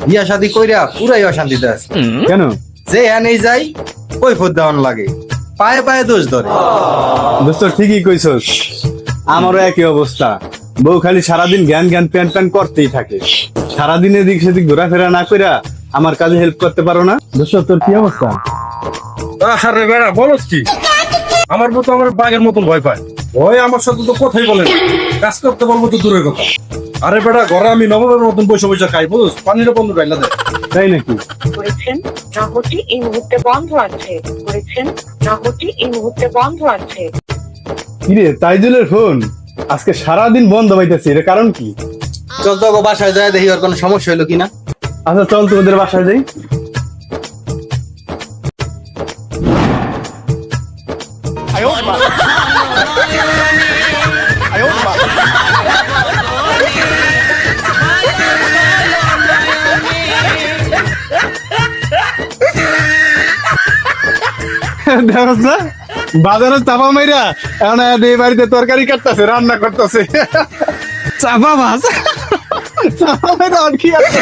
বিয়া শাদি কইরা পুরাই অশান্তিতে আছে। কেন? যে নেই যাই ওই ফোদ দেওয়ান লাগে, পায়ে পায়ে দোষ ধরে। দোস্ত ঠিকই কইছস, আমারও একই অবস্থা। বউ খালি সারাদিন জ্ঞান জ্ঞান প্যান প্যান করতেই থাকে। সারাদিন এদিক সেদিক ঘোরাফেরা না কইরা আমার কাজে হেল্প করতে পারো না। দোস্ত তোর কি অবস্থা? আরে বেড়া বলস কি, আমার মতো আমার বাঘের মতন ভয় পায়। ভয় আমার সাথে তো কথাই বলে না, কাজ করতে বলবো তো দূরের কথা। আরে বেটা ঘরে আমি নবমের মতন বসে বসে খাই, বুঝছ, পানিটা বন্ধ গাইলা দেয়। তাই নাকি? করেছেন নহরটি এই মুহূর্তে বন্ধ আছে। করেছেন নহরটি এই মুহূর্তে বন্ধ আছে। কিরে তাইজুলের ফোন আজকে সারাদিন বন্ধ পাইতেছে, এর কারণ কি? চল তো গো বাসায় যায় দেখি ওর কোনো সমস্যা হইলো কিনা। আচ্ছা চল তোমাদের বাসায় যাই। দেখছ না, বাজারে চাপা মাইরা এখন এই বাড়িতে তরকারি কাটতেছে, রান্না করতেছে। চাপা মাছ চাপা মাইরা আর কি আছে?